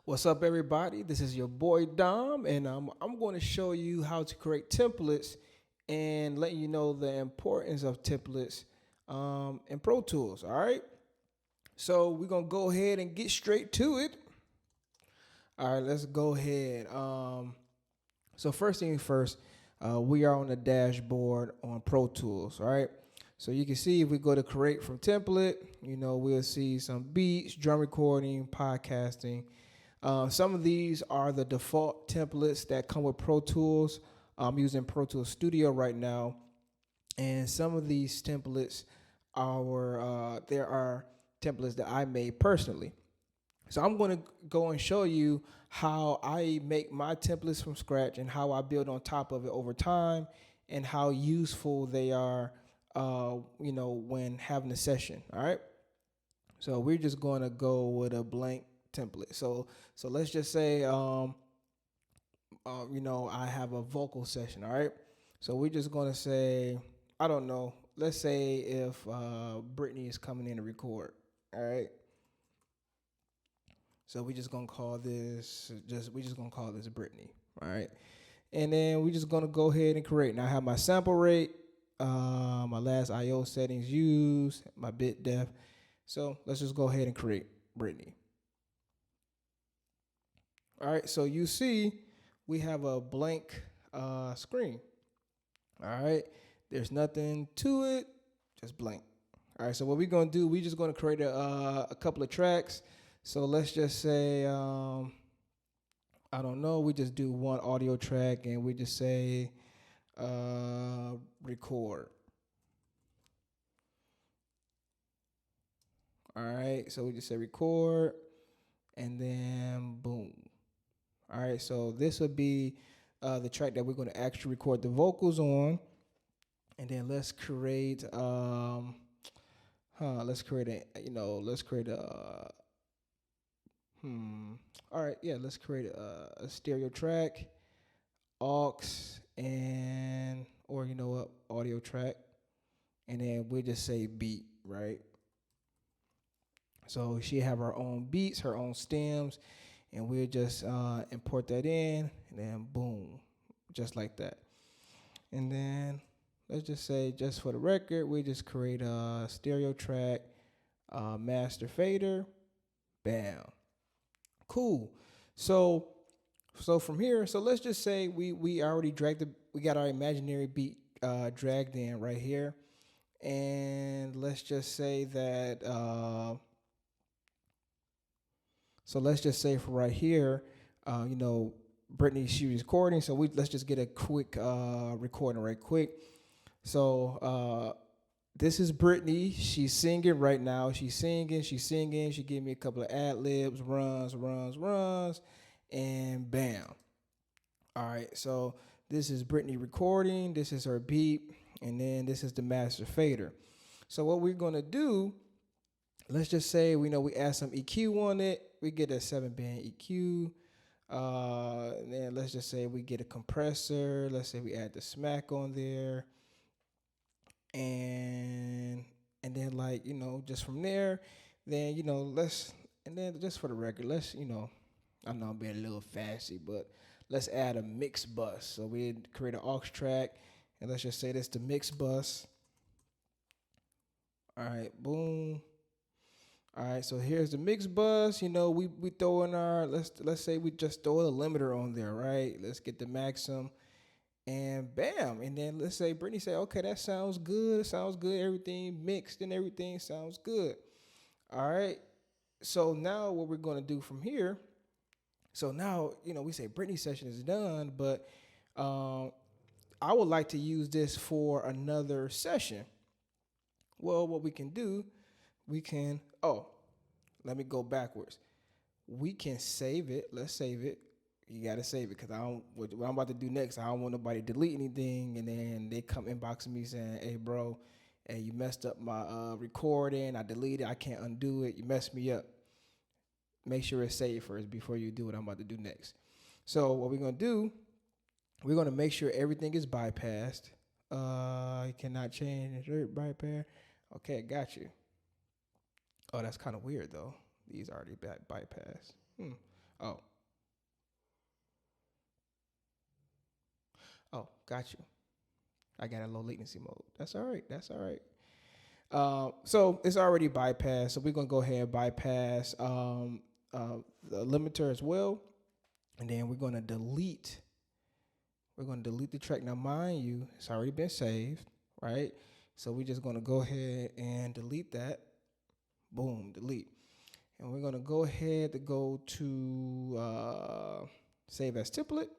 What's up, everybody? This is your boy Dom, and I'm going to show you how to create templates and letting you know the importance of templates in Pro Tools. All right, so we're gonna go ahead and get straight to it. All right, let's go ahead. So first thing first, we are on the dashboard on Pro Tools. All right, so you can see if we go to create from template, we'll see some beats, drum recording, podcasting. Some of these are the default templates that come with Pro Tools. I'm using Pro Tools Studio right now, and some of these templates there are templates that I made personally. So I'm going to go and show you how I make my templates from scratch and how I build on top of it over time, and how useful they are, when having a session. All right. So we're just going to go with a blank template. So let's just say, I have a vocal session. All right. So we're just going to say, I don't know. Let's say if Brittany is coming in to record. All right. So we just gonna call this Brittany. All right. And then we're just gonna go ahead and create. Now I have my sample rate, my last IO settings used, my bit depth. So let's just go ahead and create Brittany. All right, so you see we have a blank screen. All right, there's nothing to it, just blank. All right, so what we're gonna do, we're just gonna create a couple of tracks. So let's just say, I don't know, we just do one audio track and we just say record. All right, so we just say record and then boom. All right, so this would be the track that we're going to actually record the vocals on. And then let's create a all right, yeah, let's create a stereo track, aux, and audio track, and then we just say beat, right? So she have her own beats, her own stems, and we'll just import that in, and then boom, just like that. And then let's just say, just for the record, we just create a stereo track, master fader, bam. Cool. So from here, so let's just say we already we got our imaginary beat dragged in right here, and let's just say that. So let's just say for right here, Brittany, she was recording. So let's just get a quick recording right quick. So this is Brittany. She's singing right now. She's singing. She gave me a couple of ad libs, runs, and bam. All right. So this is Brittany recording. This is her beat, and then this is the master fader. So what we're gonna do, let's just say we add some EQ on it. We get a 7-band EQ. And then let's just say we get a compressor. Let's say we add the smack on there. And then just from there, then then just for the record, let's I know I'm being a little fancy, but let's add a mix bus. So we create an aux track, and let's just say that's the mix bus. All right, boom. All right, so here's the mix bus. We throw in our let's say we just throw a limiter on there, right? Let's get the maximum, and bam. And then let's say Brittany say, okay, that sounds good. Everything mixed and everything sounds good. All right. So now what we're gonna do from here. So now we say Brittany's session is done, but I would like to use this for another session. Well, what we can do. Let me go backwards. We can save it. Let's save it. You got to save it because what I'm about to do next, I don't want nobody to delete anything. And then they come inboxing me saying, hey, bro, hey, you messed up my recording. I deleted it. I can't undo it. You messed me up. Make sure it's saved first before you do what I'm about to do next. So what we're going to do, we're going to make sure everything is bypassed. You cannot change it. Bypass. Okay, got you. Oh, that's kind of weird, though. These already bypassed. Oh, oh, got you. I got a low latency mode. That's all right. That's all right. So it's already bypassed. So we're gonna go ahead and bypass the limiter as well, and then we're gonna delete. We're gonna delete the track. Now, mind you, it's already been saved, right? So we're just gonna go ahead and delete that. Boom, delete. And we're gonna go ahead to go to save as template.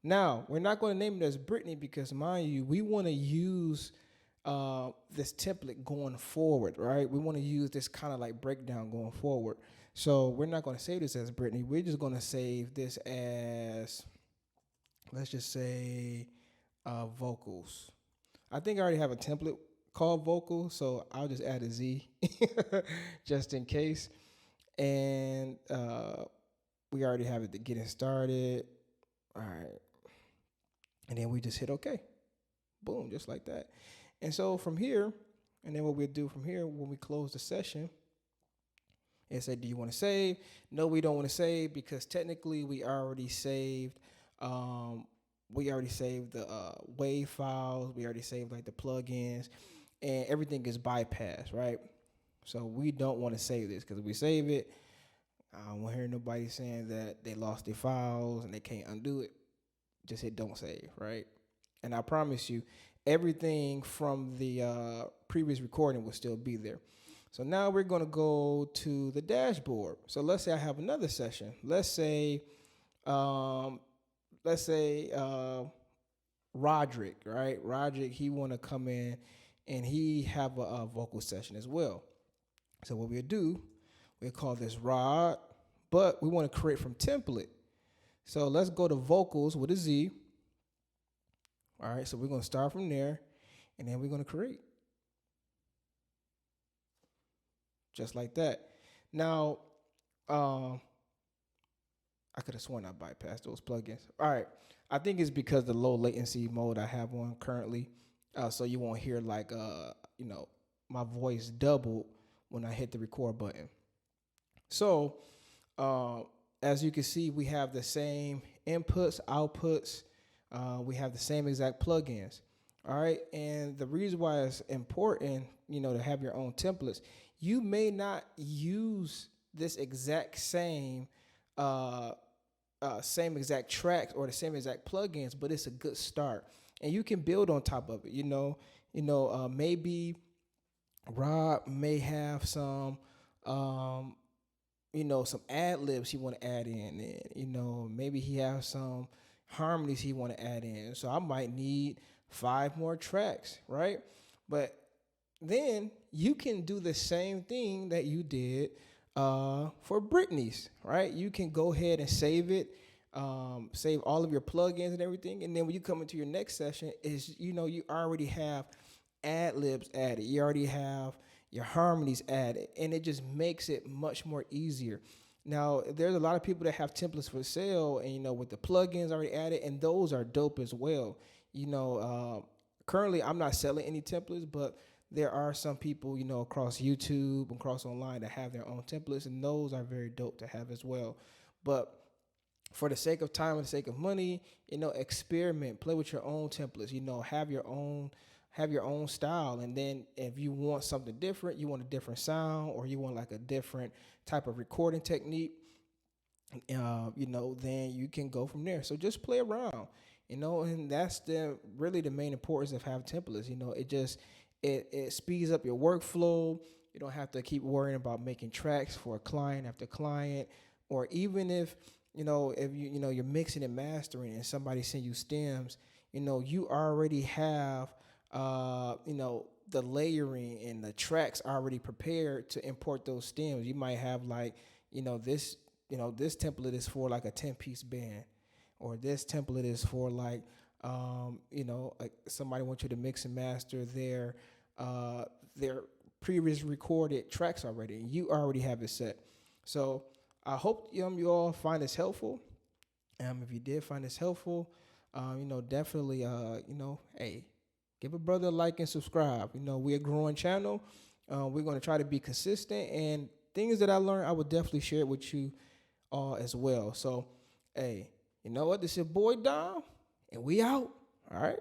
Now, we're not going to name it as Brittany because, mind you, we want to use this template going forward, right? We want to use this kind of like breakdown going forward. So we're not going to save this as Brittany. We're just going to save this as, let's just say, vocals. I think I already have a template called vocals, so I'll just add a Z just in case. And we already have it to get it started. All right. And then we just hit OK. Boom, just like that. And so from here, and then what we'll do from here when we close the session is say, do you want to save? No, we don't want to save because technically we already saved. We already saved the WAV files. We already saved like the plugins, and everything is bypassed, right? So we don't want to save this because if we save it, I don't want to hear nobody saying that they lost their files and they can't undo it. Just hit don't save, right? And I promise you, everything from the previous recording will still be there. So now we're going to go to the dashboard. So let's say I have another session. Let's say Roderick, right? Roderick, he want to come in and he have a vocal session as well. So what we'll do, we'll call this Rod, but we want to create from template. So let's go to vocals with a Z. All right, so we're going to start from there, and then we're going to create. Just like that. Now, I could have sworn I bypassed those plugins. All right, I think it's because the low latency mode I have on currently, so you won't hear like, my voice doubled when I hit the record button. So, as you can see, we have the same inputs, outputs. We have the same exact plugins. All right. And the reason why it's important, to have your own templates, you may not use this exact same exact tracks or the same exact plugins, but it's a good start. And you can build on top of it. Maybe Rob may have some some ad libs he want to add in, and maybe he has some harmonies he want to add in. So I might need 5 more tracks, right? But then you can do the same thing that you did for Brittany's, right? You can go ahead and save it, save all of your plugins and everything, and then when you come into your next session, you already have ad libs added. You already have your harmonies added, and it just makes it much more easier. Now, there's a lot of people that have templates for sale, and with the plugins already added, and those are dope as well. Currently, I'm not selling any templates, but there are some people, across YouTube and across online that have their own templates, and those are very dope to have as well. But for the sake of time and the sake of money, experiment, play with your own templates. Have your own style, and then if you want something different, you want a different sound, or you want like a different type of recording technique, then you can go from there. So just play around, and that's really the main importance of having templates. It speeds up your workflow. You don't have to keep worrying about making tracks for a client after client, or even if you're mixing and mastering and somebody send you stems, you already have the layering and the tracks already prepared to import those stems. You might have this template is for like a 10-piece band, or this template is for like somebody wants you to mix and master their previous recorded tracks already, and you already have it set. So I hope you all find this helpful. If you did find this helpful, definitely hey, give a brother a like and subscribe. We're a growing channel. We're going to try to be consistent, and things that I learned, I will definitely share it with you as well. So, hey, you know what? This is your boy Dom, and we out. All right.